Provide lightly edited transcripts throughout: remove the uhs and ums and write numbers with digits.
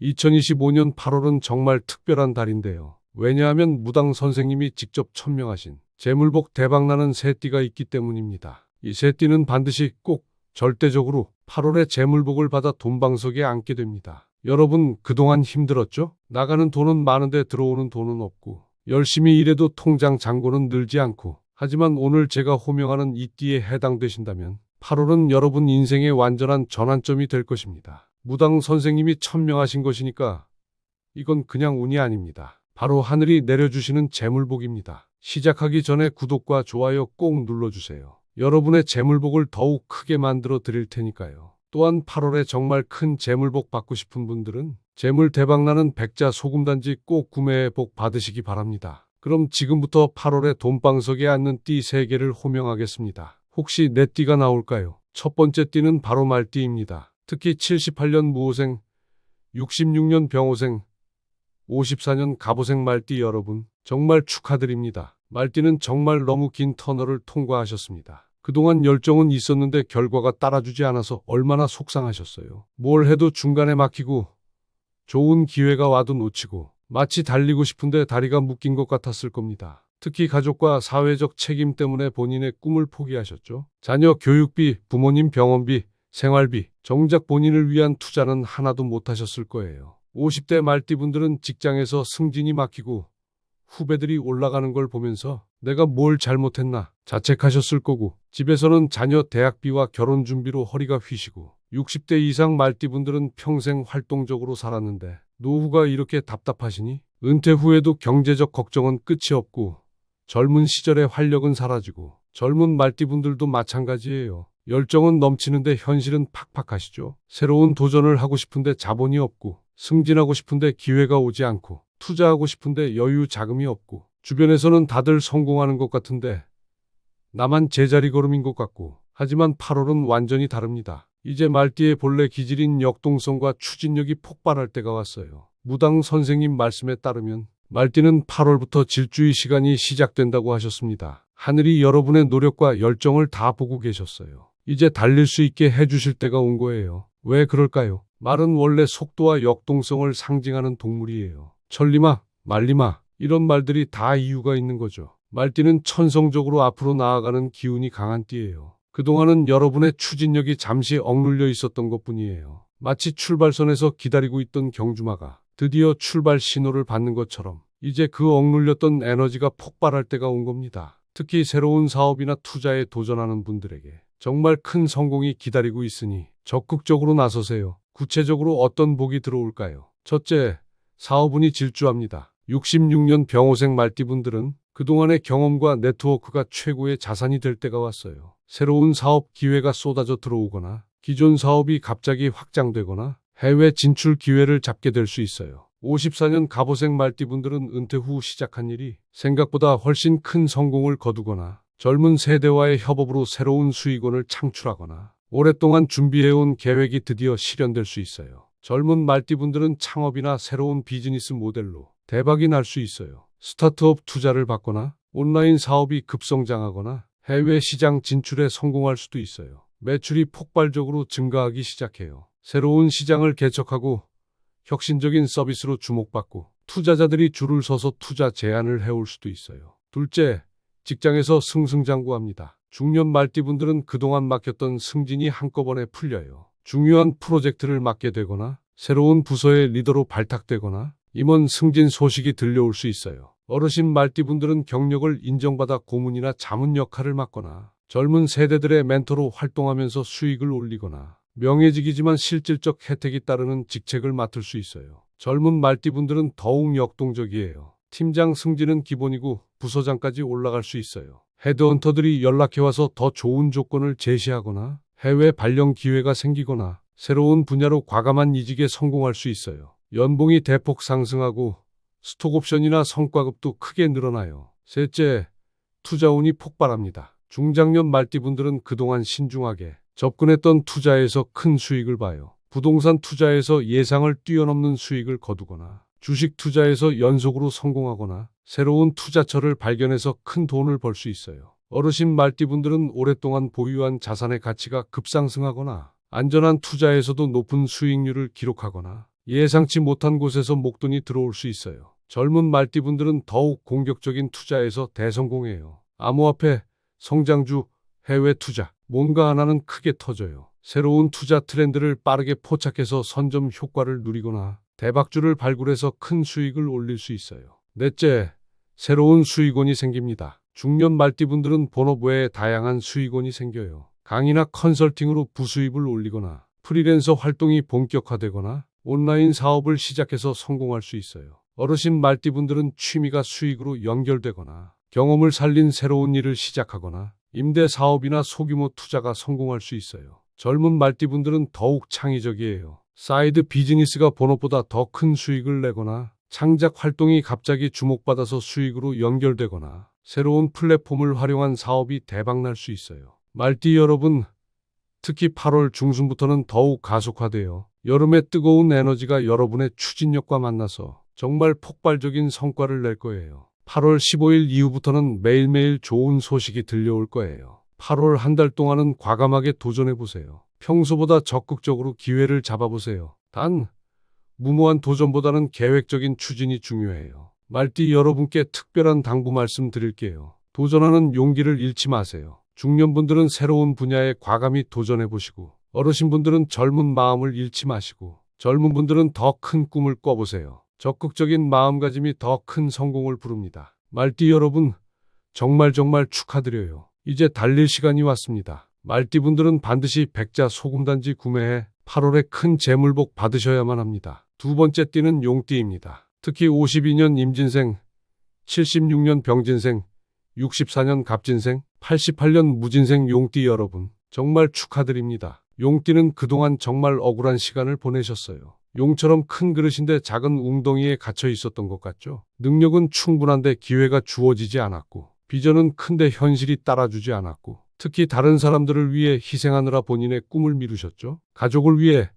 2025년 8월은 정말 특별한 달인데요. 왜냐하면 무당 선생님이 직접 천명하신 재물복 대박나는 새띠가 있기 때문입니다. 이 새띠는 반드시 꼭 절대적으로 8월에 재물복을 받아 돈방석에 앉게 됩니다. 여러분 그동안 힘들었죠? 나가는 돈은 많은데 들어오는 돈은 없고 열심히 일해도 통장 잔고는 늘지 않고 하지만 오늘 제가 호명하는 이 띠에 해당되신다면 8월은 여러분 인생의 완전한 전환점이 될 것입니다. 무당 선생님이 천명하신 것이니까 이건 그냥 운이 아닙니다. 바로 하늘이 내려주시는 재물복입니다. 시작하기 전에 구독과 좋아요 꼭 눌러주세요. 여러분의 재물복을 더욱 크게 만들어 드릴 테니까요. 또한 8월에 정말 큰 재물복 받고 싶은 분들은 재물 대박나는 백자 소금단지 꼭 구매해 복 받으시기 바랍니다. 그럼 지금부터 8월에 돈방석에 앉는 띠 3개를 호명하겠습니다. 혹시 내 띠가 나올까요? 첫 번째 띠는 바로 말띠입니다. 특히 78년 무오생, 66년 병오생, 54년 갑오생 말띠 여러분 정말 축하드립니다. 말띠는 정말 너무 긴 터널을 통과하셨습니다. 그동안 열정은 있었는데 결과가 따라주지 않아서 얼마나 속상하셨어요. 뭘 해도 중간에 막히고 좋은 기회가 와도 놓치고 마치 달리고 싶은데 다리가 묶인 것 같았을 겁니다. 특히 가족과 사회적 책임 때문에 본인의 꿈을 포기하셨죠. 자녀 교육비, 부모님 병원비, 생활비, 정작 본인을 위한 투자는 하나도 못하셨을 거예요. 50대 말띠분들은 직장에서 승진이 막히고 후배들이 올라가는 걸 보면서 내가 뭘 잘못했나 자책하셨을 거고 집에서는 자녀 대학비와 결혼 준비로 허리가 휘시고 60대 이상 말띠분들은 평생 활동적으로 살았는데 노후가 이렇게 답답하시니 은퇴 후에도 경제적 걱정은 끝이 없고 젊은 시절의 활력은 사라지고 젊은 말띠분들도 마찬가지예요. 열정은 넘치는데 현실은 팍팍하시죠. 새로운 도전을 하고 싶은데 자본이 없고 승진하고 싶은데 기회가 오지 않고 투자하고 싶은데 여유 자금이 없고 주변에서는 다들 성공하는 것 같은데 나만 제자리 걸음인 것 같고 하지만 8월은 완전히 다릅니다. 이제 말띠의 본래 기질인 역동성과 추진력이 폭발할 때가 왔어요. 무당 선생님 말씀에 따르면 말띠는 8월부터 질주의 시간이 시작된다고 하셨습니다. 하늘이 여러분의 노력과 열정을 다 보고 계셨어요. 이제 달릴 수 있게 해주실 때가 온 거예요. 왜 그럴까요? 말은 원래 속도와 역동성을 상징하는 동물이에요. 천리마, 말리마 이런 말들이 다 이유가 있는 거죠. 말띠는 천성적으로 앞으로 나아가는 기운이 강한 띠예요. 그동안은 여러분의 추진력이 잠시 억눌려 있었던 것뿐이에요. 마치 출발선에서 기다리고 있던 경주마가 드디어 출발 신호를 받는 것처럼 이제 그 억눌렸던 에너지가 폭발할 때가 온 겁니다. 특히 새로운 사업이나 투자에 도전하는 분들에게 정말 큰 성공이 기다리고 있으니 적극적으로 나서세요. 구체적으로 어떤 복이 들어올까요? 첫째, 사업운이 질주합니다. 66년 병오생 말띠분들은 그동안의 경험과 네트워크가 최고의 자산이 될 때가 왔어요. 새로운 사업 기회가 쏟아져 들어오거나 기존 사업이 갑자기 확장되거나 해외 진출 기회를 잡게 될 수 있어요. 54년 갑오생 말띠분들은 은퇴 후 시작한 일이 생각보다 훨씬 큰 성공을 거두거나 젊은 세대와의 협업으로 새로운 수익원을 창출하거나 오랫동안 준비해온 계획이 드디어 실현될 수 있어요. 젊은 말띠분들은 창업이나 새로운 비즈니스 모델로 대박이 날 수 있어요. 스타트업 투자를 받거나 온라인 사업이 급성장하거나 해외 시장 진출에 성공할 수도 있어요. 매출이 폭발적으로 증가하기 시작해요. 새로운 시장을 개척하고 혁신적인 서비스로 주목받고 투자자들이 줄을 서서 투자 제안을 해올 수도 있어요. 둘째, 직장에서 승승장구합니다. 중년 말띠분들은 그동안 맡겼던 승진이 한꺼번에 풀려요. 중요한 프로젝트를 맡게 되거나 새로운 부서의 리더로 발탁되거나 임원 승진 소식이 들려올 수 있어요. 어르신 말띠분들은 경력을 인정받아 고문이나 자문 역할을 맡거나 젊은 세대들의 멘토로 활동하면서 수익을 올리거나 명예직이지만 실질적 혜택이 따르는 직책을 맡을 수 있어요. 젊은 말띠분들은 더욱 역동적이에요. 팀장 승진은 기본이고 부서장까지 올라갈 수 있어요. 헤드헌터들이 연락해와서 더 좋은 조건을 제시하거나 해외 발령 기회가 생기거나 새로운 분야로 과감한 이직에 성공할 수 있어요. 연봉이 대폭 상승하고 스톡옵션이나 성과급도 크게 늘어나요. 셋째, 투자운이 폭발합니다. 중장년 말띠분들은 그동안 신중하게 접근했던 투자에서 큰 수익을 봐요. 부동산 투자에서 예상을 뛰어넘는 수익을 거두거나 주식 투자에서 연속으로 성공하거나 새로운 투자처를 발견해서 큰 돈을 벌 수 있어요. 어르신 말띠분들은 오랫동안 보유한 자산의 가치가 급상승하거나 안전한 투자에서도 높은 수익률을 기록하거나 예상치 못한 곳에서 목돈이 들어올 수 있어요. 젊은 말띠분들은 더욱 공격적인 투자에서 대성공해요. 암호화폐, 성장주, 해외 투자, 뭔가 하나는 크게 터져요. 새로운 투자 트렌드를 빠르게 포착해서 선점 효과를 누리거나 대박주를 발굴해서 큰 수익을 올릴 수 있어요. 넷째, 새로운 수익원이 생깁니다. 중년 말띠분들은 본업 외에 다양한 수익원이 생겨요. 강의나 컨설팅으로 부수입을 올리거나 프리랜서 활동이 본격화되거나 온라인 사업을 시작해서 성공할 수 있어요. 어르신 말띠분들은 취미가 수익으로 연결되거나 경험을 살린 새로운 일을 시작하거나 임대 사업이나 소규모 투자가 성공할 수 있어요. 젊은 말띠분들은 더욱 창의적이에요. 사이드 비즈니스가 본업보다 더 큰 수익을 내거나 창작 활동이 갑자기 주목받아서 수익으로 연결되거나 새로운 플랫폼을 활용한 사업이 대박날 수 있어요. 말띠 여러분, 특히 8월 중순부터는 더욱 가속화되어 여름의 뜨거운 에너지가 여러분의 추진력과 만나서 정말 폭발적인 성과를 낼 거예요. 8월 15일 이후부터는 매일매일 좋은 소식이 들려올 거예요. 8월 한 달 동안은 과감하게 도전해보세요. 평소보다 적극적으로 기회를 잡아보세요. 단, 무모한 도전보다는 계획적인 추진이 중요해요. 말띠 여러분께 특별한 당부 말씀 드릴게요. 도전하는 용기를 잃지 마세요. 중년분들은 새로운 분야에 과감히 도전해보시고 어르신분들은 젊은 마음을 잃지 마시고 젊은 분들은 더 큰 꿈을 꿔보세요. 적극적인 마음가짐이 더 큰 성공을 부릅니다. 말띠 여러분, 정말 축하드려요. 이제 달릴 시간이 왔습니다. 말띠분들은 반드시 백자 소금단지 구매해 8월에 큰 재물복 받으셔야만 합니다. 두 번째 띠는 용띠입니다. 특히 52년 임진생, 76년 병진생, 64년 갑진생, 88년 무진생 용띠 여러분, 정말 축하드립니다. 용띠는 그동안 정말 억울한 시간을 보내셨어요. 용처럼 큰 그릇인데 작은 웅덩이에 갇혀 있었던 것 같죠? 능력은 충분한데 기회가 주어지지 않았고, 비전은 큰데 현실이 따라주지 않았고, 특히 다른 사람들을 위해 희생하느라 본인의 꿈을 미루셨죠? 가족을 위해,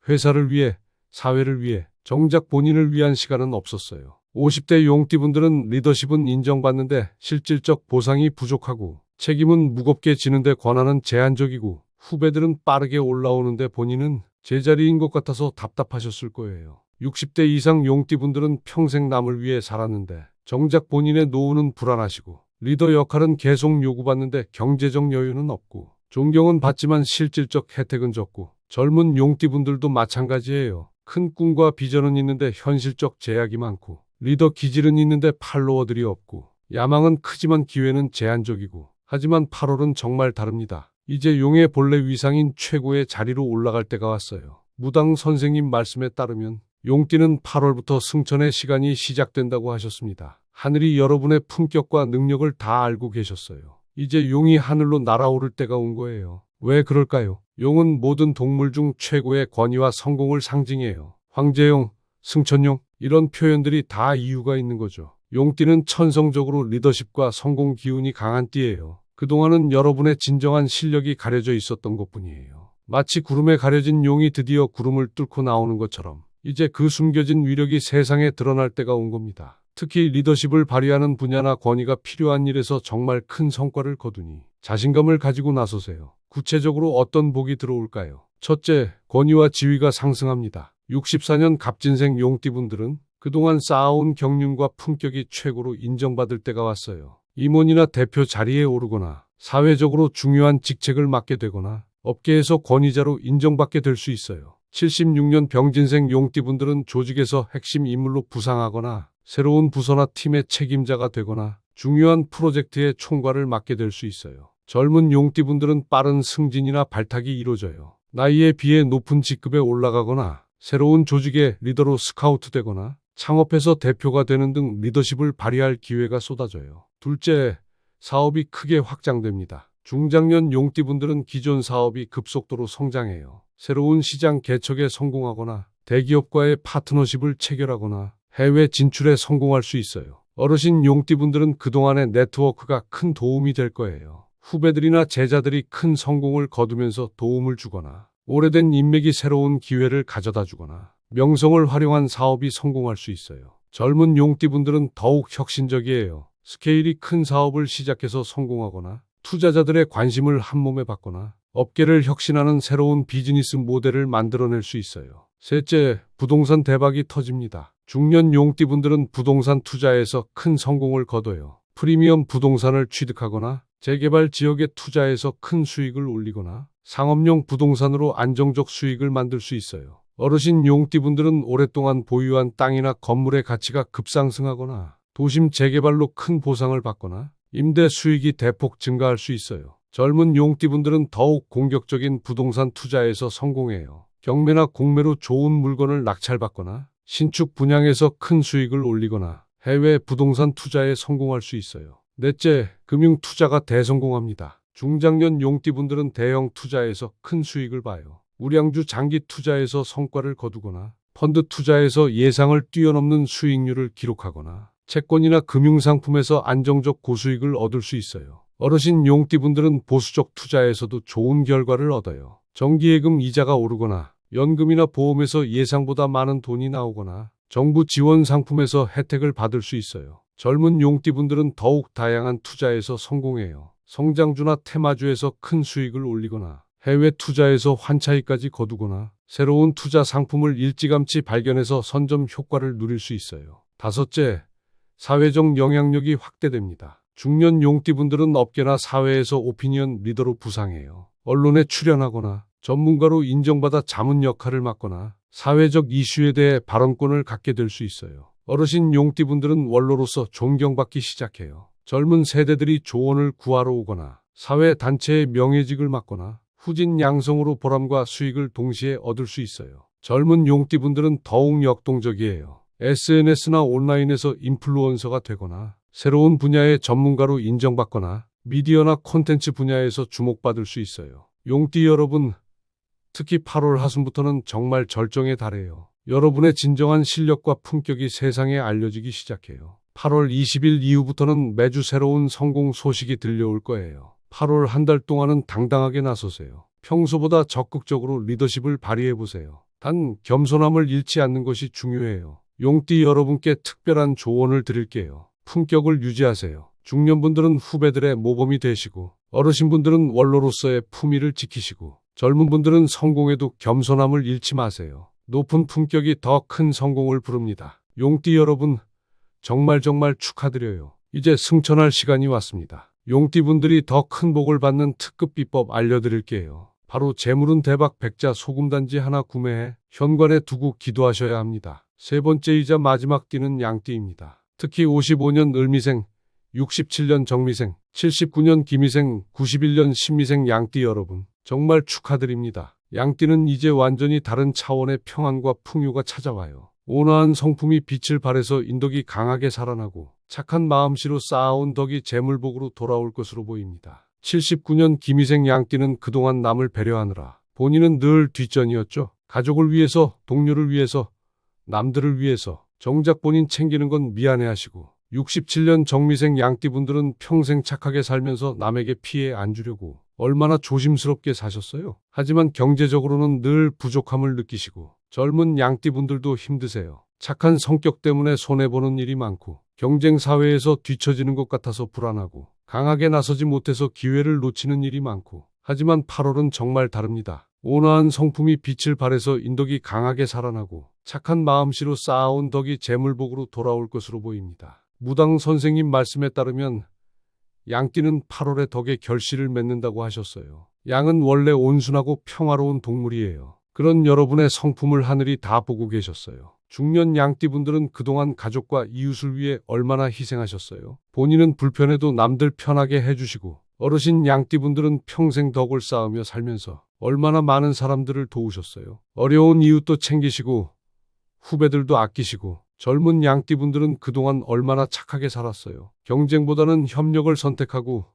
회사를 위해, 사회를 위해, 정작 본인을 위한 시간은 없었어요. 50대 용띠분들은 리더십은 인정받는데 실질적 보상이 부족하고, 책임은 무겁게 지는데 권한은 제한적이고, 후배들은 빠르게 올라오는데 본인은 제자리인 것 같아서 답답하셨을 거예요. 60대 이상 용띠분들은 평생 남을 위해 살았는데 정작 본인의 노후는 불안하시고 리더 역할은 계속 요구받는데 경제적 여유는 없고 존경은 받지만 실질적 혜택은 적고 젊은 용띠분들도 마찬가지예요. 큰 꿈과 비전은 있는데 현실적 제약이 많고 리더 기질은 있는데 팔로워들이 없고 야망은 크지만 기회는 제한적이고 하지만 8월은 정말 다릅니다. 이제 용의 본래 위상인 최고의 자리로 올라갈 때가 왔어요. 무당 선생님 말씀에 따르면 용띠는 8월부터 승천의 시간이 시작된다고 하셨습니다. 하늘이 여러분의 품격과 능력을 다 알고 계셨어요. 이제 용이 하늘로 날아오를 때가 온 거예요. 왜 그럴까요? 용은 모든 동물 중 최고의 권위와 성공을 상징해요. 황제용, 승천용 이런 표현들이 다 이유가 있는 거죠. 용띠는 천성적으로 리더십과 성공 기운이 강한 띠예요. 그동안은 여러분의 진정한 실력이 가려져 있었던 것뿐이에요. 마치 구름에 가려진 용이 드디어 구름을 뚫고 나오는 것처럼 이제 그 숨겨진 위력이 세상에 드러날 때가 온 겁니다. 특히 리더십을 발휘하는 분야나 권위가 필요한 일에서 정말 큰 성과를 거두니 자신감을 가지고 나서세요. 구체적으로 어떤 복이 들어올까요? 첫째, 권위와 지위가 상승합니다. 64년 갑진생 용띠분들은 그동안 쌓아온 경륜과 품격이 최고로 인정받을 때가 왔어요. 임원이나 대표 자리에 오르거나 사회적으로 중요한 직책을 맡게 되거나 업계에서 권위자로 인정받게 될 수 있어요. 76년 병진생 용띠분들은 조직에서 핵심 인물로 부상하거나 새로운 부서나 팀의 책임자가 되거나 중요한 프로젝트의 총괄을 맡게 될 수 있어요. 젊은 용띠분들은 빠른 승진이나 발탁이 이루어져요. 나이에 비해 높은 직급에 올라가거나 새로운 조직의 리더로 스카우트되거나 창업해서 대표가 되는 등 리더십을 발휘할 기회가 쏟아져요. 둘째, 사업이 크게 확장됩니다. 중장년 용띠분들은 기존 사업이 급속도로 성장해요. 새로운 시장 개척에 성공하거나 대기업과의 파트너십을 체결하거나 해외 진출에 성공할 수 있어요. 어르신 용띠분들은 그동안의 네트워크가 큰 도움이 될 거예요. 후배들이나 제자들이 큰 성공을 거두면서 도움을 주거나 오래된 인맥이 새로운 기회를 가져다 주거나 명성을 활용한 사업이 성공할 수 있어요. 젊은 용띠분들은 더욱 혁신적이에요. 스케일이 큰 사업을 시작해서 성공하거나 투자자들의 관심을 한몸에 받거나 업계를 혁신하는 새로운 비즈니스 모델을 만들어낼 수 있어요. 셋째, 부동산 대박이 터집니다. 중년 용띠분들은 부동산 투자에서 큰 성공을 거둬요. 프리미엄 부동산을 취득하거나 재개발 지역에 투자해서 큰 수익을 올리거나 상업용 부동산으로 안정적 수익을 만들 수 있어요. 어르신 용띠분들은 오랫동안 보유한 땅이나 건물의 가치가 급상승하거나 도심 재개발로 큰 보상을 받거나 임대 수익이 대폭 증가할 수 있어요. 젊은 용띠분들은 더욱 공격적인 부동산 투자에서 성공해요. 경매나 공매로 좋은 물건을 낙찰받거나 신축 분양에서 큰 수익을 올리거나 해외 부동산 투자에 성공할 수 있어요. 넷째, 금융 투자가 대성공합니다. 중장년 용띠분들은 대형 투자에서 큰 수익을 봐요. 우량주 장기 투자에서 성과를 거두거나 펀드 투자에서 예상을 뛰어넘는 수익률을 기록하거나 채권이나 금융상품에서 안정적 고수익을 얻을 수 있어요. 어르신 용띠분들은 보수적 투자에서도 좋은 결과를 얻어요. 정기예금 이자가 오르거나 연금이나 보험에서 예상보다 많은 돈이 나오거나 정부 지원 상품에서 혜택을 받을 수 있어요. 젊은 용띠분들은 더욱 다양한 투자에서 성공해요. 성장주나 테마주에서 큰 수익을 올리거나 해외 투자에서 환차익까지 거두거나 새로운 투자 상품을 일찌감치 발견해서 선점 효과를 누릴 수 있어요. 다섯째, 사회적 영향력이 확대됩니다. 중년 용띠분들은 업계나 사회에서 오피니언 리더로 부상해요. 언론에 출연하거나 전문가로 인정받아 자문 역할을 맡거나 사회적 이슈에 대해 발언권을 갖게 될 수 있어요. 어르신 용띠분들은 원로로서 존경받기 시작해요. 젊은 세대들이 조언을 구하러 오거나 사회 단체의 명예직을 맡거나 후진 양성으로 보람과 수익을 동시에 얻을 수 있어요. 젊은 용띠분들은 더욱 역동적이에요. SNS나 온라인에서 인플루언서가 되거나 새로운 분야의 전문가로 인정받거나 미디어나 콘텐츠 분야에서 주목받을 수 있어요. 용띠 여러분, 특히 8월 하순부터는 정말 절정에 달해요. 여러분의 진정한 실력과 품격이 세상에 알려지기 시작해요. 8월 20일 이후부터는 매주 새로운 성공 소식이 들려올 거예요. 8월 한 달 동안은 당당하게 나서세요. 평소보다 적극적으로 리더십을 발휘해보세요. 단 겸손함을 잃지 않는 것이 중요해요. 용띠 여러분께 특별한 조언을 드릴게요. 품격을 유지하세요. 중년분들은 후배들의 모범이 되시고 어르신분들은 원로로서의 품위를 지키시고 젊은 분들은 성공에도 겸손함을 잃지 마세요. 높은 품격이 더 큰 성공을 부릅니다. 용띠 여러분, 정말 축하드려요. 이제 승천할 시간이 왔습니다. 용띠분들이 더 큰 복을 받는 특급 비법 알려드릴게요. 바로 재물은 대박 백자 소금단지 하나 구매해 현관에 두고 기도하셔야 합니다. 세 번째이자 마지막 띠는 양띠입니다. 특히 55년 을미생, 67년 정미생, 79년 기미생, 91년 신미생 양띠 여러분, 정말 축하드립니다. 양띠는 이제 완전히 다른 차원의 평안과 풍요가 찾아와요. 온화한 성품이 빛을 발해서 인덕이 강하게 살아나고 착한 마음씨로 쌓아온 덕이 재물복으로 돌아올 것으로 보입니다. 79년 기미생 양띠는 그동안 남을 배려하느라 본인은 늘 뒷전이었죠. 가족을 위해서, 동료를 위해서, 남들을 위해서 정작 본인 챙기는 건 미안해하시고 67년 정미생 양띠분들은 평생 착하게 살면서 남에게 피해 안 주려고 얼마나 조심스럽게 사셨어요. 하지만 경제적으로는 늘 부족함을 느끼시고 젊은 양띠분들도 힘드세요. 착한 성격 때문에 손해보는 일이 많고 경쟁 사회에서 뒤처지는 것 같아서 불안하고 강하게 나서지 못해서 기회를 놓치는 일이 많고 하지만 8월은 정말 다릅니다. 온화한 성품이 빛을 발해서 인덕이 강하게 살아나고 착한 마음씨로 쌓아온 덕이 재물복으로 돌아올 것으로 보입니다. 무당 선생님 말씀에 따르면 양띠는 8월에 덕의 결실을 맺는다고 하셨어요. 양은 원래 온순하고 평화로운 동물이에요. 그런 여러분의 성품을 하늘이 다 보고 계셨어요. 중년 양띠분들은 그동안 가족과 이웃을 위해 얼마나 희생하셨어요. 본인은 불편해도 남들 편하게 해주시고 어르신 양띠분들은 평생 덕을 쌓으며 살면서 얼마나 많은 사람들을 도우셨어요. 어려운 이웃도 챙기시고 후배들도 아끼시고 젊은 양띠분들은 그동안 얼마나 착하게 살았어요. 경쟁보다는 협력을 선택하고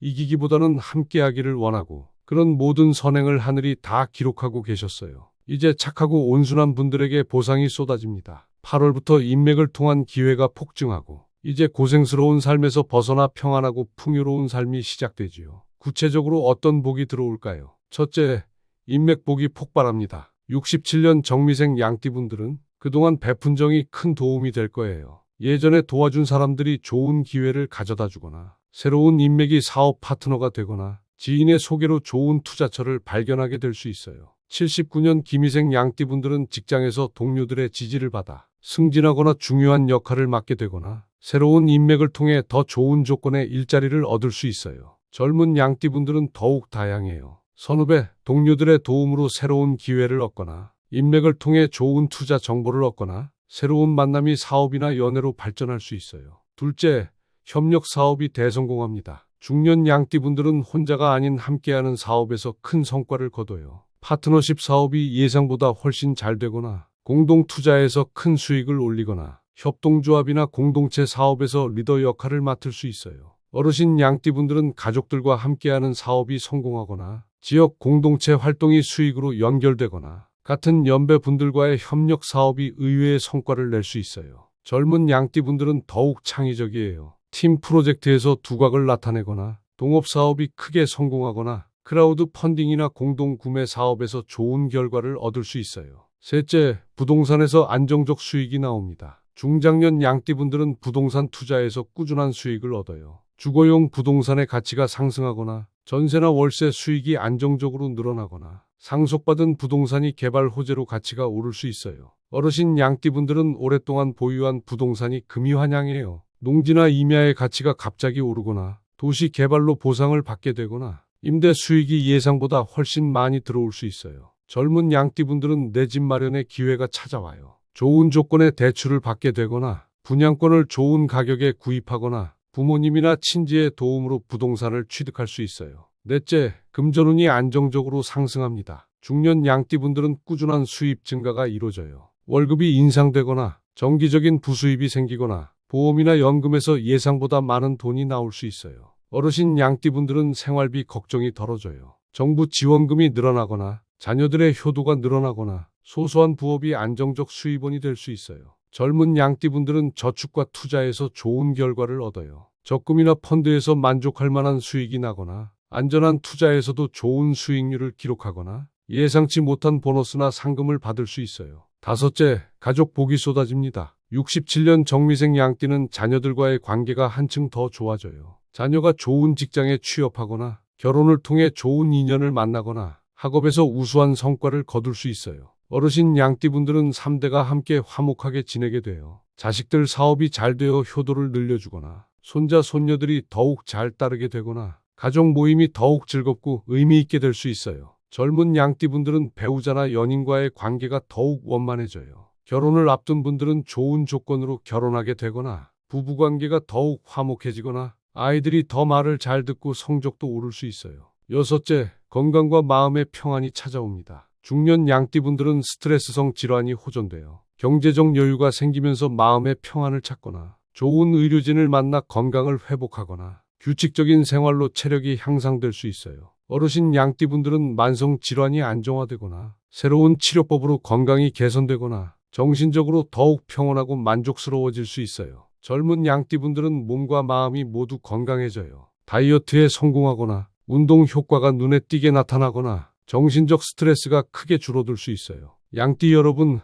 이기기보다는 함께하기를 원하고 그런 모든 선행을 하늘이 다 기록하고 계셨어요. 이제 착하고 온순한 분들에게 보상이 쏟아집니다. 8월부터 인맥을 통한 기회가 폭증하고 이제 고생스러운 삶에서 벗어나 평안하고 풍요로운 삶이 시작되지요. 구체적으로 어떤 복이 들어올까요? 첫째, 인맥복이 폭발합니다. 67년 정미생 양띠분들은 그동안 베푼 정이 큰 도움이 될 거예요. 예전에 도와준 사람들이 좋은 기회를 가져다 주거나 새로운 인맥이 사업 파트너가 되거나 지인의 소개로 좋은 투자처를 발견하게 될 수 있어요. 79년 김희생 양띠분들은 직장에서 동료들의 지지를 받아 승진하거나 중요한 역할을 맡게 되거나 새로운 인맥을 통해 더 좋은 조건의 일자리를 얻을 수 있어요. 젊은 양띠분들은 더욱 다양해요. 선후배, 동료들의 도움으로 새로운 기회를 얻거나 인맥을 통해 좋은 투자 정보를 얻거나 새로운 만남이 사업이나 연애로 발전할 수 있어요. 둘째, 협력 사업이 대성공합니다. 중년 양띠분들은 혼자가 아닌 함께하는 사업에서 큰 성과를 거둬요. 파트너십 사업이 예상보다 훨씬 잘 되거나 공동 투자에서 큰 수익을 올리거나 협동조합이나 공동체 사업에서 리더 역할을 맡을 수 있어요. 어르신 양띠분들은 가족들과 함께하는 사업이 성공하거나 지역 공동체 활동이 수익으로 연결되거나 같은 연배분들과의 협력 사업이 의외의 성과를 낼 수 있어요. 젊은 양띠분들은 더욱 창의적이에요. 팀 프로젝트에서 두각을 나타내거나 동업 사업이 크게 성공하거나 크라우드 펀딩이나 공동 구매 사업에서 좋은 결과를 얻을 수 있어요. 셋째, 부동산에서 안정적 수익이 나옵니다. 중장년 양띠분들은 부동산 투자에서 꾸준한 수익을 얻어요. 주거용 부동산의 가치가 상승하거나 전세나 월세 수익이 안정적으로 늘어나거나 상속받은 부동산이 개발 호재로 가치가 오를 수 있어요. 어르신 양띠분들은 오랫동안 보유한 부동산이 금이 환영해요. 농지나 임야의 가치가 갑자기 오르거나 도시 개발로 보상을 받게 되거나 임대 수익이 예상보다 훨씬 많이 들어올 수 있어요. 젊은 양띠분들은 내 집 마련의 기회가 찾아와요. 좋은 조건의 대출을 받게 되거나 분양권을 좋은 가격에 구입하거나 부모님이나 친지의 도움으로 부동산을 취득할 수 있어요. 넷째, 금전운이 안정적으로 상승합니다. 중년 양띠분들은 꾸준한 수입 증가가 이루어져요. 월급이 인상되거나 정기적인 부수입이 생기거나 보험이나 연금에서 예상보다 많은 돈이 나올 수 있어요. 어르신 양띠분들은 생활비 걱정이 덜어져요. 정부 지원금이 늘어나거나 자녀들의 효도가 늘어나거나 소소한 부업이 안정적 수입원이 될 수 있어요. 젊은 양띠분들은 저축과 투자에서 좋은 결과를 얻어요. 적금이나 펀드에서 만족할 만한 수익이 나거나 안전한 투자에서도 좋은 수익률을 기록하거나 예상치 못한 보너스나 상금을 받을 수 있어요. 다섯째, 가족 복이 쏟아집니다. 67년 정미생 양띠는 자녀들과의 관계가 한층 더 좋아져요. 자녀가 좋은 직장에 취업하거나 결혼을 통해 좋은 인연을 만나거나 학업에서 우수한 성과를 거둘 수 있어요. 어르신 양띠분들은 3대가 함께 화목하게 지내게 돼요. 자식들 사업이 잘 되어 효도를 늘려주거나 손자, 손녀들이 더욱 잘 따르게 되거나 가족 모임이 더욱 즐겁고 의미 있게 될 수 있어요. 젊은 양띠분들은 배우자나 연인과의 관계가 더욱 원만해져요. 결혼을 앞둔 분들은 좋은 조건으로 결혼하게 되거나 부부관계가 더욱 화목해지거나 아이들이 더 말을 잘 듣고 성적도 오를 수 있어요. 여섯째, 건강과 마음의 평안이 찾아옵니다. 중년 양띠분들은 스트레스성 질환이 호전돼요. 경제적 여유가 생기면서 마음의 평안을 찾거나 좋은 의료진을 만나 건강을 회복하거나 규칙적인 생활로 체력이 향상될 수 있어요. 어르신 양띠분들은 만성 질환이 안정화되거나 새로운 치료법으로 건강이 개선되거나 정신적으로 더욱 평온하고 만족스러워질 수 있어요. 젊은 양띠분들은 몸과 마음이 모두 건강해져요. 다이어트에 성공하거나 운동 효과가 눈에 띄게 나타나거나 정신적 스트레스가 크게 줄어들 수 있어요. 양띠 여러분,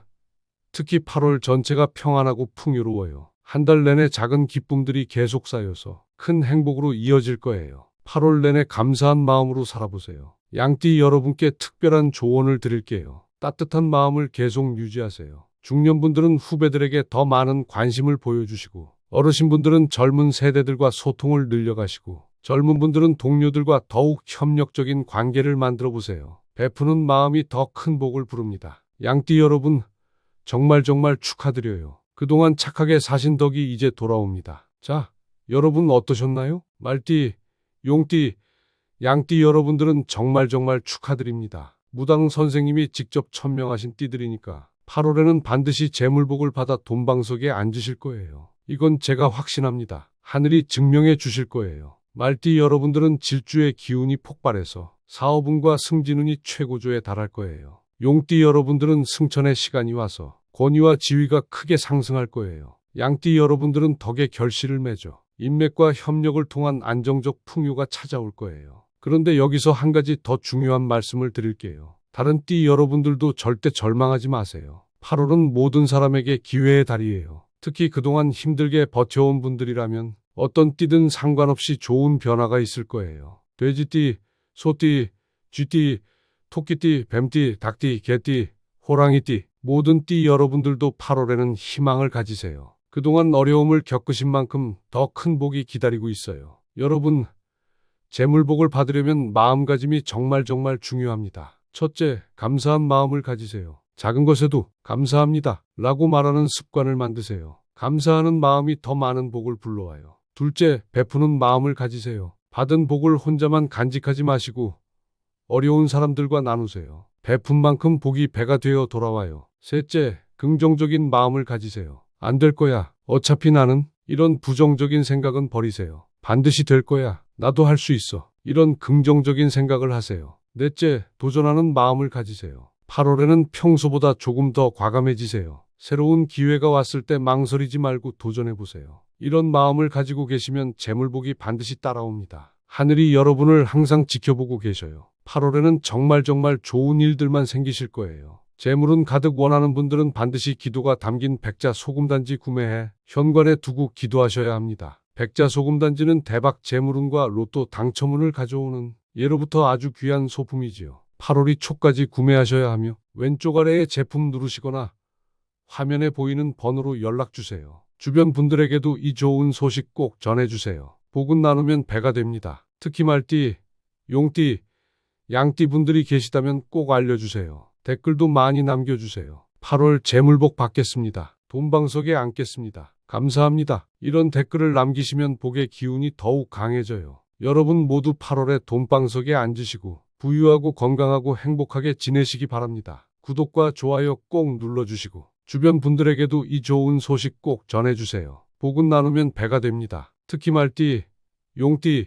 특히 8월 전체가 평안하고 풍요로워요. 한 달 내내 작은 기쁨들이 계속 쌓여서 큰 행복으로 이어질 거예요. 8월 내내 감사한 마음으로 살아보세요. 양띠 여러분께 특별한 조언을 드릴게요. 따뜻한 마음을 계속 유지하세요. 중년분들은 후배들에게 더 많은 관심을 보여주시고 어르신분들은 젊은 세대들과 소통을 늘려가시고 젊은 분들은 동료들과 더욱 협력적인 관계를 만들어 보세요. 베푸는 마음이 더 큰 복을 부릅니다. 양띠 여러분, 정말 축하드려요. 그동안 착하게 사신 덕이 이제 돌아옵니다. 자, 여러분 어떠셨나요? 말띠, 용띠, 양띠 여러분들은 정말 축하드립니다. 무당 선생님이 직접 천명하신 띠들이니까 8월에는 반드시 재물복을 받아 돈방석에 앉으실 거예요. 이건 제가 확신합니다. 하늘이 증명해 주실 거예요. 말띠 여러분들은 질주의 기운이 폭발해서 사업운과 승진운이 최고조에 달할 거예요. 용띠 여러분들은 승천의 시간이 와서 권위와 지위가 크게 상승할 거예요. 양띠 여러분들은 덕의 결실을 맺어 인맥과 협력을 통한 안정적 풍요가 찾아올 거예요. 그런데 여기서 한 가지 더 중요한 말씀을 드릴게요. 다른 띠 여러분들도 절대 절망하지 마세요. 8월은 모든 사람에게 기회의 달이에요. 특히 그동안 힘들게 버텨온 분들이라면 어떤 띠든 상관없이 좋은 변화가 있을 거예요. 돼지띠, 소띠, 쥐띠, 토끼띠, 뱀띠, 닭띠, 개띠, 호랑이띠, 모든 띠 여러분들도 8월에는 희망을 가지세요. 그동안 어려움을 겪으신 만큼 더 큰 복이 기다리고 있어요. 여러분, 재물복을 받으려면 마음가짐이 정말 중요합니다. 첫째, 감사한 마음을 가지세요. 작은 것에도 감사합니다 라고 말하는 습관을 만드세요. 감사하는 마음이 더 많은 복을 불러와요. 둘째, 베푸는 마음을 가지세요. 받은 복을 혼자만 간직하지 마시고 어려운 사람들과 나누세요. 베푼 만큼 복이 배가 되어 돌아와요. 셋째, 긍정적인 마음을 가지세요. 안 될 거야. 어차피 나는 이런 부정적인 생각은 버리세요. 반드시 될 거야. 나도 할 수 있어. 이런 긍정적인 생각을 하세요. 넷째, 도전하는 마음을 가지세요. 8월에는 평소보다 조금 더 과감해지세요. 새로운 기회가 왔을 때 망설이지 말고 도전해보세요. 이런 마음을 가지고 계시면 재물복이 반드시 따라옵니다. 하늘이 여러분을 항상 지켜보고 계셔요. 8월에는 정말 좋은 일들만 생기실 거예요. 재물은 가득 원하는 분들은 반드시 기도가 담긴 백자 소금단지 구매해 현관에 두고 기도하셔야 합니다. 백자 소금단지는 대박 재물운과 로또 당첨운을 가져오는 예로부터 아주 귀한 소품이지요. 8월이 초까지 구매하셔야 하며 왼쪽 아래에 제품 누르시거나 화면에 보이는 번호로 연락주세요. 주변 분들에게도 이 좋은 소식 꼭 전해주세요. 복은 나누면 배가 됩니다. 특히 말띠, 용띠, 양띠 분들이 계시다면 꼭 알려주세요. 댓글도 많이 남겨주세요. 8월 재물복 받겠습니다. 돈방석에 앉겠습니다. 감사합니다. 이런 댓글을 남기시면 복의 기운이 더욱 강해져요. 여러분 모두 8월에 돈방석에 앉으시고 부유하고 건강하고 행복하게 지내시기 바랍니다. 구독과 좋아요 꼭 눌러주시고 주변 분들에게도 이 좋은 소식 꼭 전해주세요. 복은 나누면 배가 됩니다. 특히 말띠, 용띠,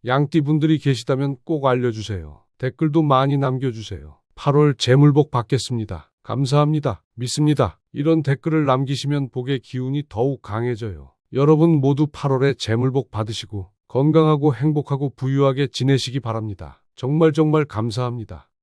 양띠 분들이 계시다면 꼭 알려주세요. 댓글도 많이 남겨주세요. 8월 재물복 받겠습니다. 감사합니다. 믿습니다. 이런 댓글을 남기시면 복의 기운이 더욱 강해져요. 여러분 모두 8월에 재물복 받으시고 건강하고 행복하고 부유하게 지내시기 바랍니다. 정말 감사합니다.